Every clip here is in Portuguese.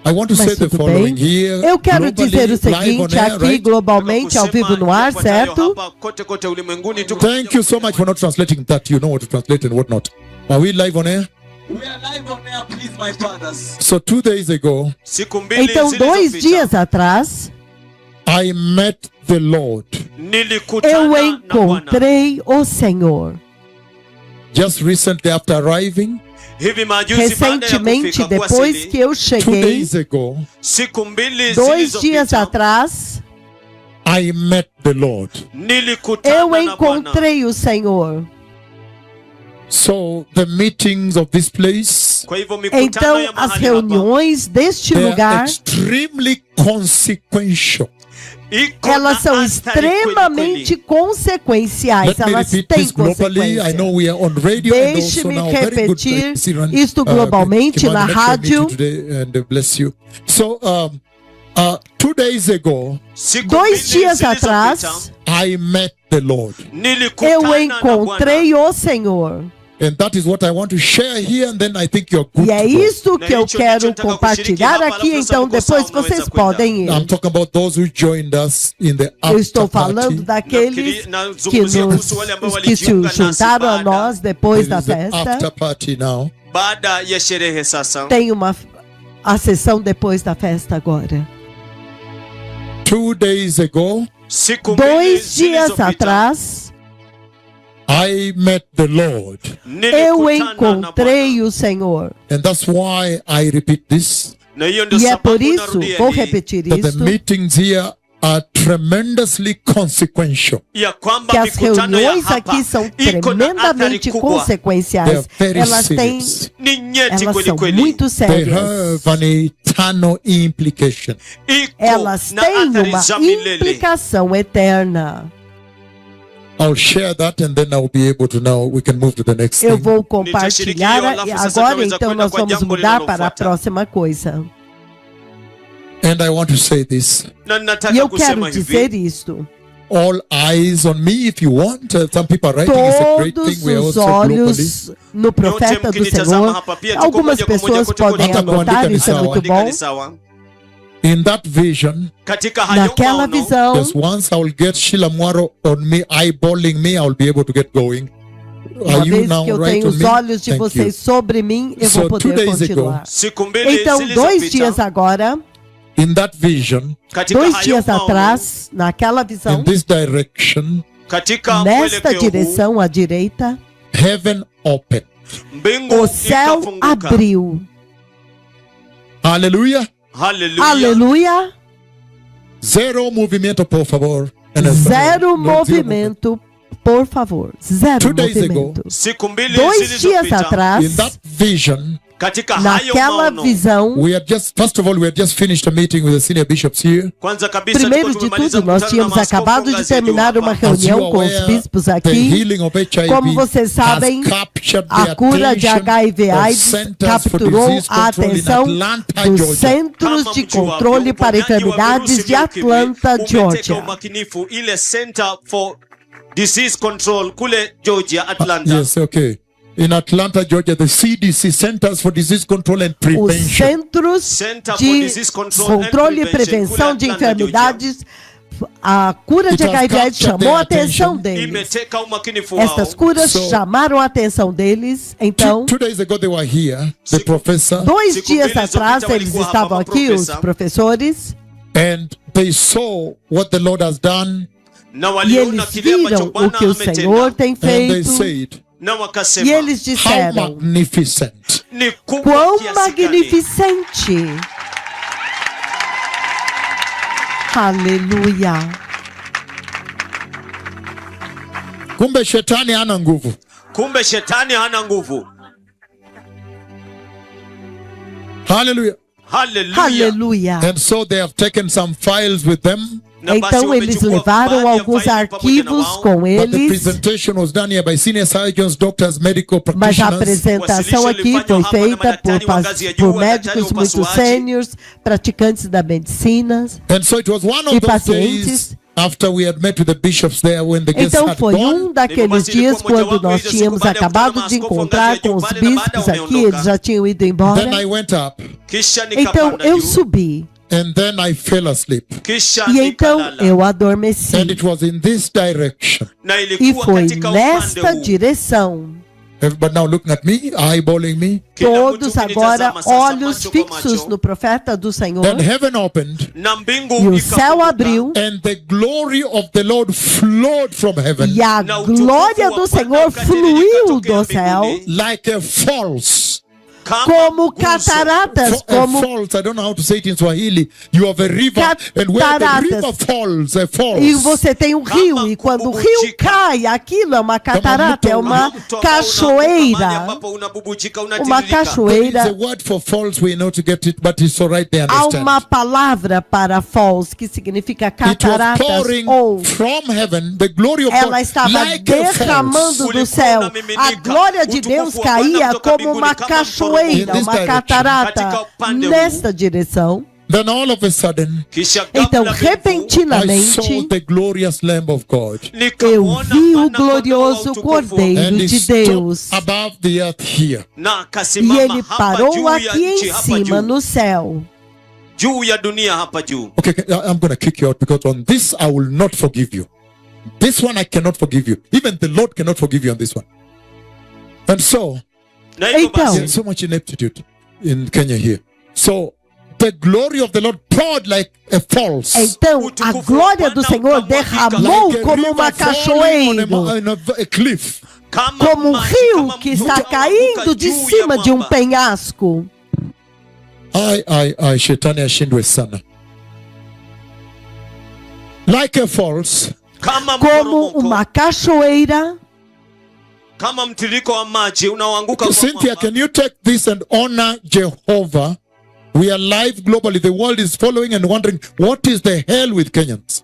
I want to say Mas the tudo following bem. here. Eu quero dizer o Globally, live on seguinte, air, aqui right? globalmente, ao vivo no ar, certo? Thank you so much for not translating that. You know what to translate and what not. Are we live on air? We are live on air, please, my fathers. So 2 days ago, Então, 2 dias atrás, I met the Lord. eu encontrei o Senhor. Just recently after arriving, Recentemente, depois que eu 2 cheguei, days ago, 2 dias atrás, I met the Lord. eu encontrei o Senhor. So the meetings of this place, Então, as reuniões deste they are lugar, extremely consequential. elas são extremamente consequenciais. Let me Elas repeat têm this globally. I know consequência. we are on radio and also Deixe-me now very good repetir Siran, isto globalmente Kimani, na next time meet you rádio. today and bless you. So 2 days ago, 2 dias atrás, I met the Lord. eu encontrei o Senhor. And that is what I want to share here, and then I think you're good E é to go. isso que eu quero compartilhar aqui, então depois vocês podem ir. I'm talking about those who joined us in the Eu estou after falando party. daqueles que se juntaram a nós depois There da is the after festa. party now. Tem a sessão depois da festa agora. 2 days ago, 2 dias atrás, I met the Lord. eu encontrei o Senhor. And that's why I repeat this. E é por isso, vou repetir That the isso, meetings here are tremendously consequential. que as reuniões aqui são tremendamente consequenciais. They are very Elas têm, serious. elas são muito They sérias. have an eternal implication. Elas têm uma implicação eterna. I'll share that and then I'll be able to now we can move to the next Eu thing. vou compartilhar agora, então nós vamos mudar para a próxima coisa. And I want to say this. E eu quero dizer isto. All eyes on me if you want. Some people are writing it's a great Todos thing. We are os also globally. olhos no profeta do Senhor. Algumas pessoas podem anotar, isso é muito bom. In that vision, Naquela visão, just once I will get Sheila Mwaro on me, eyeballing me, I will be able to get going. uma Are you vez now que eu right tenho on os me? olhos de Thank vocês you. sobre mim, eu So, vou 2 poder days ago, continuar. Então, 2 dias agora, In that vision, 2 dias atrás, naquela visão, in this direction, nesta direção à direita, heaven opened. o céu abriu. Hallelujah. Aleluia! Zero movimento, por favor. Zero movimento, por favor. Zero 2 days ago, movimento. 2 dias atrás, in that vision, naquela visão, we had just, first of all, we had just finished a meeting with the senior bishops here. primeiro de tudo, nós tínhamos acabado de terminar uma As you reunião are com os aware, bispos the aqui. healing of HIV Como vocês sabem, has captured the a cura de attention HIV/AIDS of Centers for capturou Disease a Control in atenção Atlanta, dos Georgia. Centros de Controle para Enfermidades de Atlanta, Georgia. Disease control kule Georgia, Atlanta. Yes, okay. In Atlanta, Georgia, the CDC, Centers for Disease Control and Os Prevention. Centros de Controle e Prevenção de Enfermidades, a cura de HIV/AIDS chamou a atenção deles. Estas curas chamaram a atenção deles. Então, 2 days ago they were here, the professor, 2 dias atrás eles estavam aqui, os professores, and they saw what the Lord has done, e eles viram o que o Senhor tem and they feito, said, e eles how disseram: magnificent. quão magnificente! Aleluia! Kumbe shetani hana nguvu. Kumbe shetani hana nguvu. Hallelujah. Hallelujah. Aleluia! And so they have taken some files with them. Então eles levaram alguns arquivos com But the eles, presentation was done here by senior surgeons, doctors, medical mas a practitioners. apresentação aqui foi feita por médicos muito sêniores, praticantes da medicina And so it was one e of those days pacientes. after we had met with the bishops there when the guests Então had foi gone, daqueles dias quando nós tínhamos acabado de encontrar com os bispos aqui, eles já tinham ido embora. then I went up Kisha Então nikapanda eu juu, subi and then I fell asleep. kisha e então nikalala. eu adormeci. And it was in this direction. Na E ilikuwa foi katika upande nesta huu. direção. Everybody now looking at me, eyeballing me. Kila mtu Todos agora ukinitazama sasa olhos macho kwa fixos macho. no profeta do Senhor. Then heaven opened, Na mbingu E o céu ikafunguka. abriu. and the glory of the Lord flowed from heaven E a Na utukufu glória wa do Bwana Senhor ukatiririka fluiu tokea do céu mbinguni. like a falls. Kama como nguzo. cataratas, A como falls, I don't know how to say it in Swahili. You have a river, and where the Cataratas. river falls, a falls. e você tem um rio, e quando o rio cai, aquilo é uma catarata, é uma Mto ambao unaanguka mahali cachoeira. ambapo unabubujika, Uma unatiririka. There is a cachoeira. word for falls, we know to get it, but it's all right, they Há understand. uma palavra para falls que significa It was cataratas, pouring ou from heaven, the glory of ela God, estava like a falls. derramando do céu. A glória de Deus caía como uma cachoeira, uma catarata nesta direção. Then all of a sudden, Kisha Então, ghafla mbingu, I saw repentinamente, the glorious Lamb of God. eu nikamwona vi o mwana-kondoo wa glorioso utukufu, Cordeiro And he de Deus. stood above the earth here. na E akasimama ele hapa parou juu ya aqui nchi em hapa cima, juu, no céu. juu ya dunia hapa juu. Okay, I'm going to kick you out because on this I will not forgive you. This one I cannot forgive you. Even the Lord cannot forgive you on this one. And so, Na hivyo Então. basi, there's so much ineptitude in Kenya here. So, the glory of the Lord poured like a falls. Então, a glória do Senhor derramou Like a como uma river falling cachoeira, on a cliff. kama como um maji, rio kama que mto está unaoanguka caindo de juu ya cima de um mwamba. penhasco. Shetani ashindwe sana. Like a falls, Kama Como mporomoko, uma cachoeira. kama mtiririko wa maji unaoanguka kwa Cynthia, mwamba. can you take this and honor Jehovah? We are live globally. The world is following and wondering, what is the hell with Kenyans?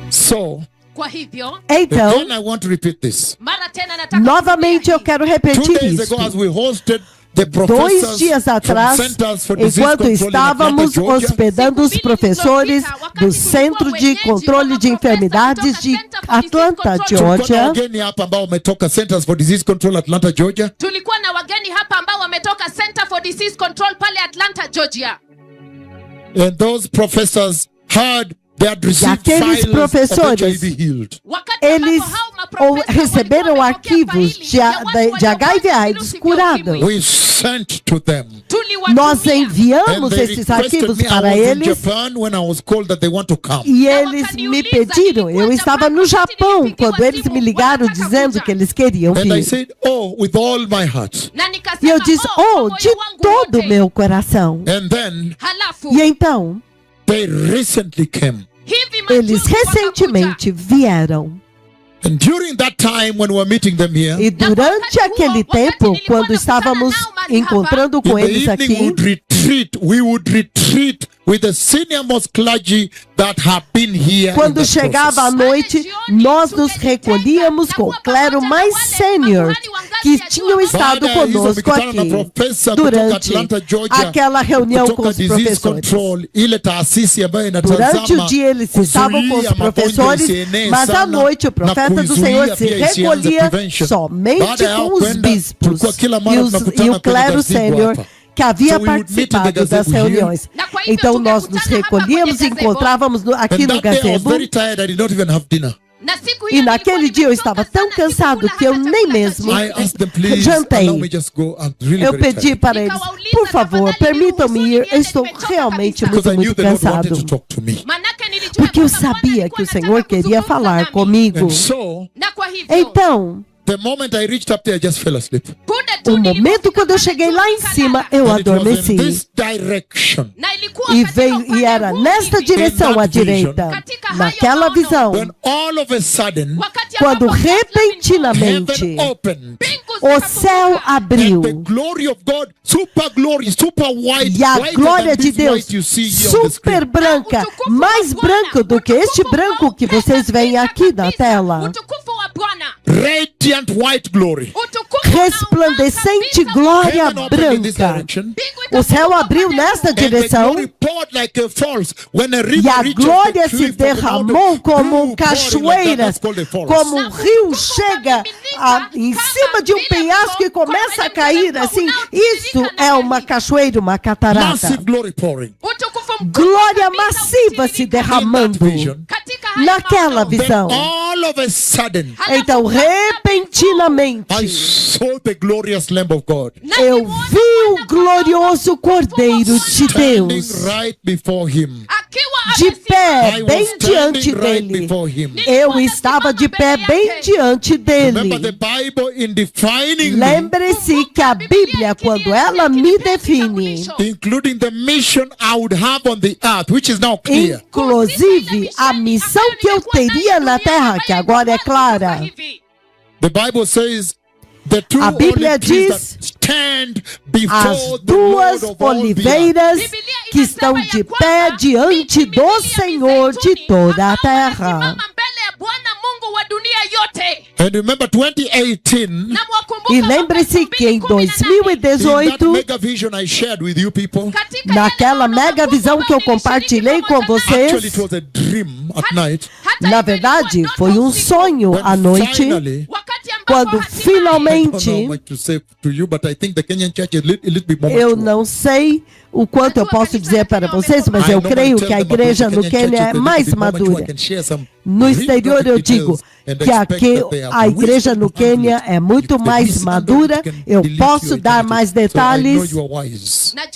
So, Kwa hivyo Então, again, I want to repeat this. mara tena nataka novamente eu quero 2 repetir days isso. ago, as we hosted the 2 professors dias from atrás, Centers for Disease enquanto Control in Atlanta, estávamos Georgia, hospedando os professores do Centro de Controle de Enfermidades de Atlanta, tulikuwa na Georgia, wageni hapa ambao wametoka Centers for Disease Control Atlanta, Georgia. tulikuwa na wageni hapa ambao wametoka Center for Disease Control pale Atlanta, Georgia. And those professors had they had received aqueles files of professores, HIV healed. Wakati eles ambapo hao maprofesa receberam walikuwa wamepokea arquivos faili ya watu de waliopata HIV AIDS virusi vya curado. ukimwi. We sent to them. Nós Tuliwatumia. And enviamos they esses requested arquivos me. I para was in eles Japan when I was called that they want to come. e eles me pediram. Eu estava no Japão quando eles me ligaram dizendo que eles queriam And I vir. said, oh, with all my heart. Na E nikasema, eu disse, kwa oh, moyo de wangu todo o wote. meu coração. And then Halafu, E então, they recently came. hivi eles majuzi wakakuja. recentemente vieram. And during that time when we were meeting them here, E durante aquele tempo, quando estávamos encontrando com in the eles evening aqui, we would retreat with the senior most clergy that have been here. in quando the chegava a process. noite, nós nos recolhíamos com o clero mais sênior que tinham estado Baada ya hizo conosco mikutano na aqui profesa kutoka durante Atlanta, Georgia, aquela reunião com kutoka os Disease professores. Control, ile taasisi ambayo Durante o inatazama dia eles estavam com os kuzuia magonjwa professores, isienee mas à sana noite o na profeta do kuizuia Senhor se pia isianze recolhia prevention. somente Baada ya com os kwenda, bispos tulikuwa kila mara e tunakutana o kwenye clero gazebo sênior hapa. que havia So we would meet in the participado das gazebo here. reuniões. Na kwa hivyo Então nós nos tungekutana hapa recolhíamos e kwenye gazebo. encontrávamos aqui And no that day I was gazebo. very tired, I did not even have dinner. Na siku E hiyo naquele nilikuwa dia eu nimechoka estava tão sana, cansado sikukula que eu hata nem chakula cha mesmo I asked them, please, jantei. allow me just go. I'm really Eu very pedi tired. para eles, por favor, permitam-me ir, eu estou realmente Because I knew muito the Lord wanted cansado. to talk to me. Manake nilijua Porque eu kwamba Bwana sabia alikuwa que o anataka Senhor queria kuzungumza falar nami. comigo. And so, Na kwa hivyo, Então, the moment I reached up there, I just fell asleep. punde tu o momento nilipofika quando eu pale cheguei juu lá em nikalala. cima, eu And it was in adormeci. this direction Na ilikuwa E katika veio upande e era huu nesta hivi. direção à that vision. direita. Katika hayo Naquela maono. visão, when all of a sudden Wakati quando ambapo ghafla repentinamente heaven opened. mbingu o céu zikafunguka. abriu And the glory of God, super glory, super white, e a whiter glória than de this Deus, white you see here on the screen. super branca, mais branca do que este branco que vocês veem aqui na tela. Utukufu wa Bwana radiant white glory. Resplandecente glória branca. O céu abriu nesta direção e a glória se derramou como cachoeiras, como um rio chega em cima de um penhasco e começa a cair assim. Isso é uma cachoeira, uma catarata. Glória massiva se derramando naquela visão. Então, repentinamente, eu vi o glorioso Cordeiro de Deus de pé, bem diante dele. Eu estava de pé, bem diante dele. Lembre-se que a Bíblia, quando ela me define, inclusive a missão que eu teria na terra, que agora é clara. A Bíblia diz: as duas oliveiras que estão de pé diante do Senhor de toda a terra. E lembre-se que em 2018, naquela mega visão que eu compartilhei com vocês, na verdade foi um sonho à noite, quando finalmente, eu não sei o quanto eu posso dizer para vocês, mas eu creio que a igreja no Quênia é mais madura. No exterior eu digo que a igreja no Quênia é muito mais madura. Eu posso dar mais detalhes,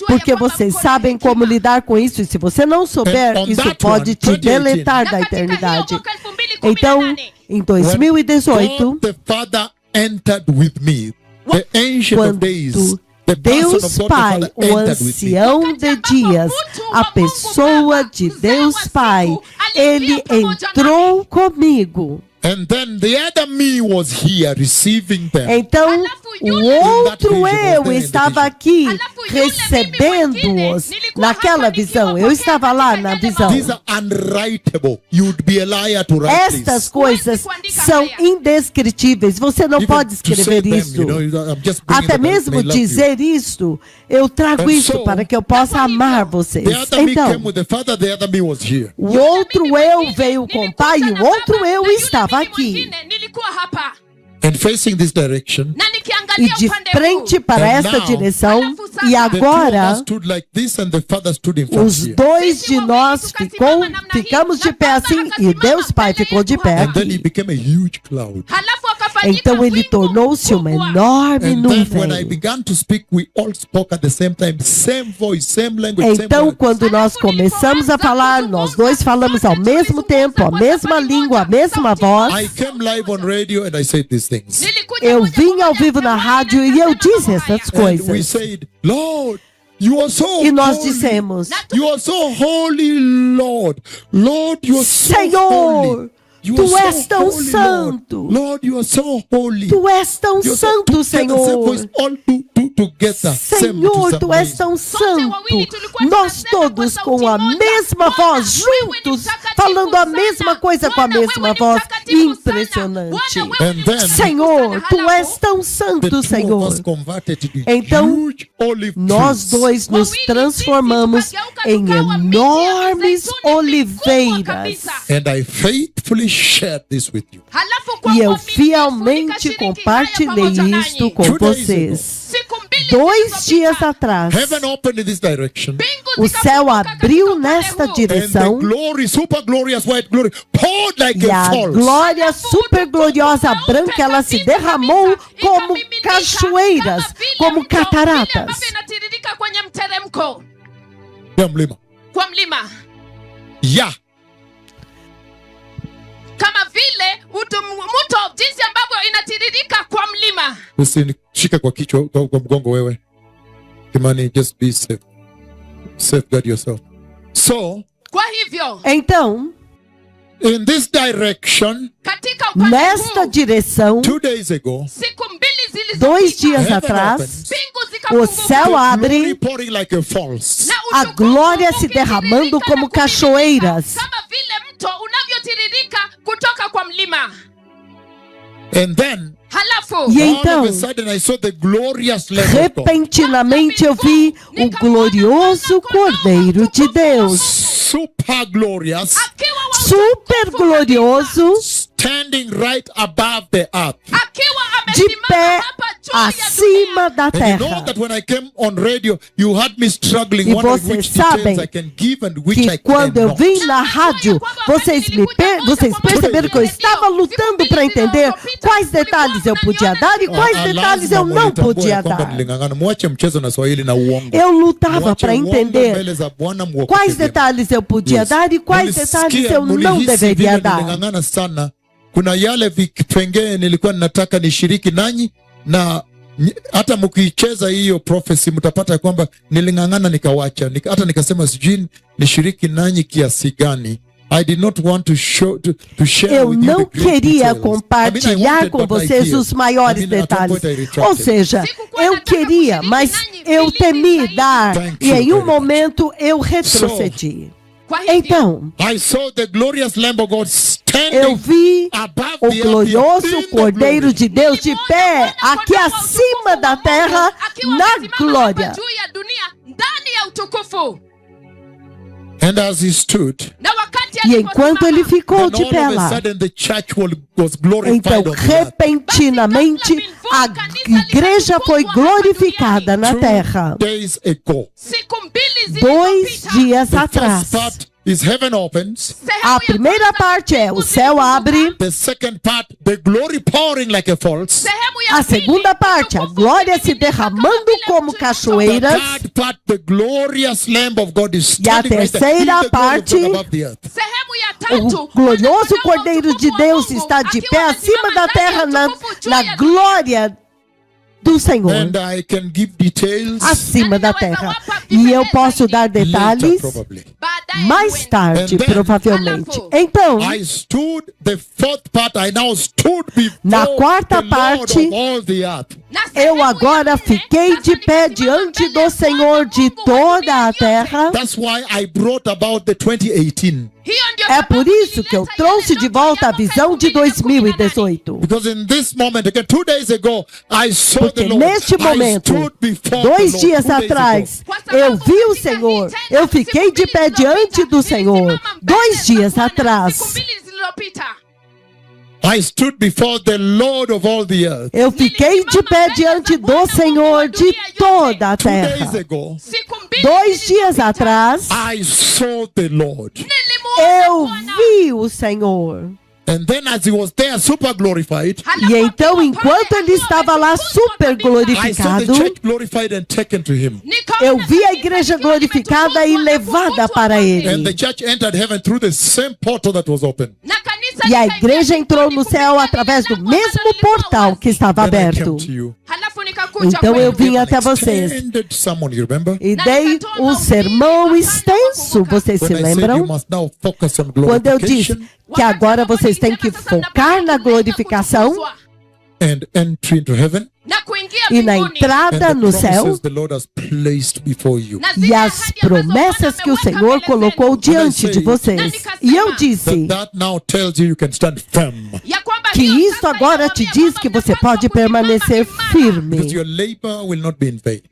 porque vocês sabem como lidar com isso. E se você não souber, isso pode te deletar da eternidade. Então, em 2018, quando Deus Pai, o ancião de dias, a pessoa de Deus Pai, ele entrou comigo. Então, o outro eu estava aqui recebendo-os naquela visão. Eu estava lá na visão. Estas coisas são indescritíveis. Você não pode escrever isso. Até mesmo dizer isto, eu trago isso para que eu possa amar vocês. Então, o outro eu veio com o Pai e o outro eu estava aqui. And facing this direction, e de frente para esta direção, e agora os dois de nós ficamos de pé assim, e Deus Pai ficou de pé aqui. Então ele tornou-se uma enorme nuvem. Então quando nós começamos a falar, nós dois falamos ao mesmo tempo, a mesma língua, a mesma voz. Eu vim ao vivo na rádio e eu disse essas coisas. E nós dissemos: Senhor, Tu és tão santo. Tu és tão santo, Senhor. Senhor, Tu és tão santo. Nós todos com a mesma voz, juntos, falando a mesma coisa com a mesma voz. Impressionante. Senhor, Tu és tão santo, Senhor. Então, nós dois nos transformamos em enormes oliveiras. E eu fielmente compartilhei isto com vocês. 2 dias atrás, o céu abriu nesta direção e a glória super gloriosa branca, ela se derramou como cachoeiras, como cataratas. Kama vile mto jinsi ambavyo inatiririka kwa mlima. Shika kwa kichwa, kwa mgongo wewe. Kimani, just be safe. Safeguard yourself. So, kwa hivyo, então, in this direction, nesta direção, 2 days ago, 2 dias atrás, o céu abre, a glória se derramando como cachoeiras. And then, Halafu E all então, of a sudden, I saw the glorious Lamb of God. repentinamente eu vi o glorioso Cordeiro de Deus, Super glorious, akiwa wa super glorioso, standing right above the earth. akiwa de amesimama pé hapa juu ya acima da And you know terra. that when I came on radio, you had me struggling, E wondering vocês which details sabem I can give and which I Que quando eu cannot. vim na rádio, vocês perceberam que eu estava lutando para entender quais detalhes eu podia dar e quais detalhes eu não podia dar. Mwache mchezo na Swahili na uongo. Eu lutava Mwache para uongo entender mbele za Bwana mwokozi quais vyema. detalhes eu podia Yes. dar e quais detalhes eu não Mulihisi deveria vile dar. niling'ang'ana sana. Kuna yale vipengee nilikuwa ninataka nishiriki nanyi, na hata mkiicheza hiyo prophecy mtapata kwamba niling'ang'ana nikawacha, hata nikasema sijui nishiriki nanyi kiasi gani. I did not want to share Eu with you não the great queria details. compartilhar com vocês os maiores detalles. Ou seja, eu queria, mas eu temi dar e em um momento eu retrocedi. Kwa hivyo Então, I saw the glorious Lamb of God eu standing vi above o the earth, glorioso in the Cordeiro glory. de Deus de pé aqui acima da terra akiwa na amesimama glória. hapa juu ya dunia ndani ya utukufu. And as he stood, Na wakati E enquanto ele aliposimama, ficou then de all pé of a lá, sudden the church was glorified então on the earth. repentinamente a igreja foi glorificada na terra. 2 days ago. siku mbili 2 zilizopita, dias The atrás. first part is heaven opens. sehemu A ya primeira kwanza, parte é o mbingu céu zilifunguka. abre. The second part, the glory pouring like a falls. Sehemu ya A segunda pili, parte, a utukufu glória se ukimiminika derramando kama vile como mto cachoeiras. The third part, the glorious Lamb of God is E a standing right there, terceira in the glory of parte, God above the earth. Sehemu ya tatu, O glorioso wanaona Cordeiro de utukufu wa Deus Mungu está de akiwa pé amesimama acima da ndani ya terra utukufu juu na ya glória do Senhor, And I can give details acima da terra. E eu posso dar later, detalhes probably. baadaye mais huenda. tarde, And then, provavelmente. Então, I stood, the fourth part, I now stood before Na quarta the parte, Lord of all the earth. Na sehemu eu agora ya fiquei nne, de sasa pé nimesimama diante mbele do ya Senhor de Mungu wa toda dunia a yote. terra. That's why I brought about the 2018. Hiyo ndio É por sababu isso que eu nilileta trouxe ile de ndoto volta ya a visão de mwaka 2018. 2018. Because in this moment, again, 2 days ago, I saw Porque the Lord. neste I momento, stood before 2 the Lord dias 2 days atrás, ago. eu vi o Senhor. Eu fiquei de pé diante do Senhor. 2 dias atrás, Siku mbili zilizopita. I stood before the Lord of all the earth. eu fiquei de pé diante do Senhor de toda a 2 days terra. ago, Siku mbili 2 dias atrás, I saw the Lord. nilimuona eu Bwana. vi o Senhor. And then as he was there, super glorified, E então, enquanto ele estava lá super I saw the glorificado, church glorified and taken to him. eu vi a igreja glorificada e levada para And ele. the church entered heaven through the same portal that was open. E a igreja entrou no céu através do mesmo portal que estava Then I aberto. came to you. Então eu vim Gave an até vocês extended sermon, you remember? e dei um sermão extenso. Vocês se When I said you lembram? must now focus on Quando eu glorification disse que agora vocês têm que focar na glorificação and entry into heaven, e na and entrada the no céu promises the Lord has placed before you. e as promessas que o Senhor colocou diante de vocês. E eu disse That now tells you you can stand firm, que isso agora te diz que você pode permanecer because firme, your labor will not be in vain.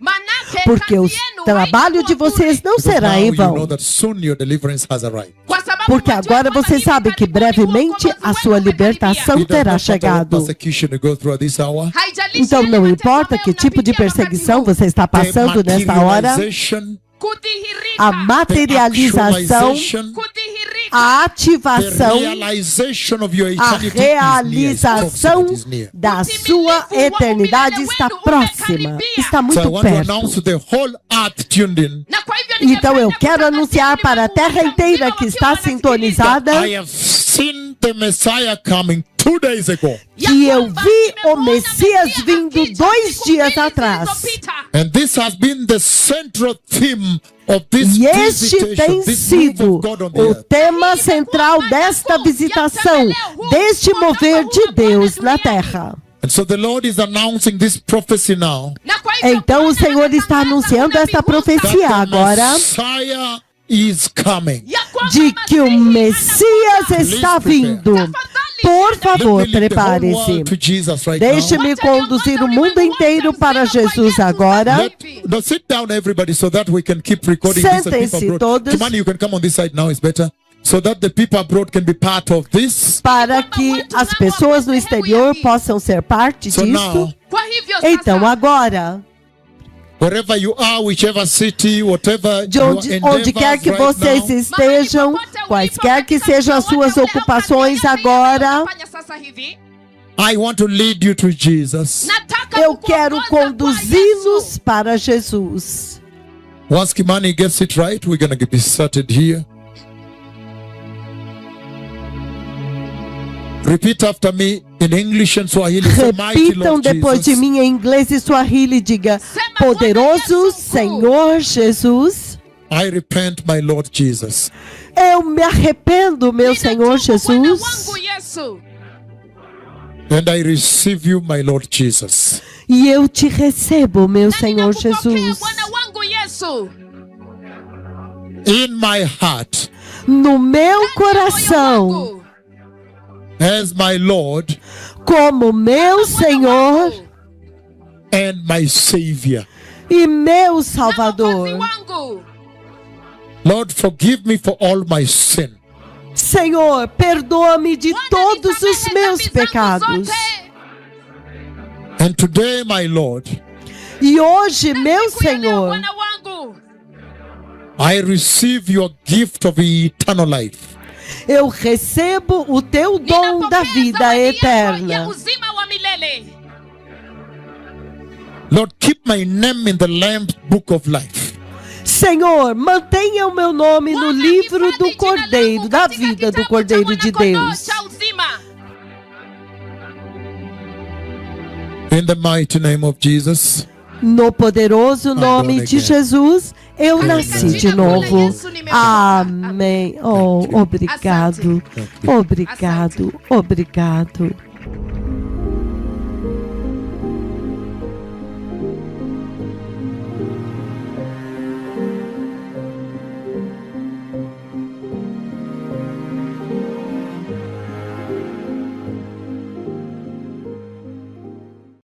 porque o trabalho de vocês não Because será now em you know vão. that soon your deliverance has arrived. Porque agora você sabe que brevemente a sua libertação It does terá not matter what chegado. persecution you go through at this hour. Então não importa que tipo de perseguição você está The passando nesta hora, materialization, a the materialização, actualization, a the ativação, realization of your a eternity is near. realização It's near. da sua eternidade está próxima, está So I muito want to announce perto. to the whole earth tuned in Então eu quero anunciar para a terra inteira que está sintonizada I have seen the Messiah coming 2 days ago. que eu vi o Messias vindo 2 dias atrás. And this has been the central theme of this E este visitation, tem this move sido of God on the o earth. tema central desta visitação, deste mover de Deus na terra. And so the Lord is announcing this prophecy now. Então o Senhor está anunciando esta profecia That the agora Messiah is coming. de que o Messias está vindo. Por Let favor, me lead the whole prepare-se. world to Jesus right now. Deixe-me conduzir o mundo inteiro para Jesus agora. Now sit down, everybody, so that we can keep recording this. And Sentem-se people abroad. todos. Kimani, you can come on this side now. It's better, so that the people abroad can be part of this. Para que as pessoas no exterior possam ser parte So disso. now, Kwa hivyo Então sasa, agora, wherever you are, whichever city, whatever de onde your quer que endeavors vocês right now, estejam, quaisquer que sejam as suas ocupações agora, Fanya sasa hivi. I want to lead you to Jesus. Nataka eu quero kukuongoza kwa conduzi-los Yesu. para Jesus. Once Kimani gets it right, we're going to get started here. Repeat after me in English and Swahili. Say, mighty Repitam Lord depois de Jesus, mim em inglês e Swahili, diga: poderoso Senhor Jesus, I repent, my Lord Jesus. eu me arrependo, meu Senhor Ninatubu Bwana Jesus, wangu Yesu. And I receive you, my Lord Jesus. e eu te recebo, meu Na Senhor ninakupokea Jesus, Bwana wangu Yesu. In my heart, no meu Ndani ya moyo coração, wangu. as my Lord como meu Bwana Senhor wangu. and my Savior. e meu Na Mwokozi Salvador. wangu. Lord, forgive me for all my sin. Senhor, perdoa-me de Bwana, todos os nisamehe meus dhambi zangu pecados. zote. And today, my Lord, E hoje, meu Siku ya leo, Senhor, Bwana wangu, I receive your gift of eternal life. eu recebo o teu dom da ninapokea vida zawadi yako ya eterna. uzima wa milele. Lord, keep my name in the Lamb's book of life. Senhor, mantenha o meu nome no Bwana, livro hifadhi do jina Cordeiro, langu da katika vida do kitabu cha Cordeiro de Mwana-Kondoo Deus. cha uzima. In the mighty name of Jesus. No poderoso nome born de again. Jesus, eu Amen. nasci de Katika jina la novo. Yesu nimeokoka. Amém. Oh, Thank you. obrigado. Thank you. Obrigado. Obrigado.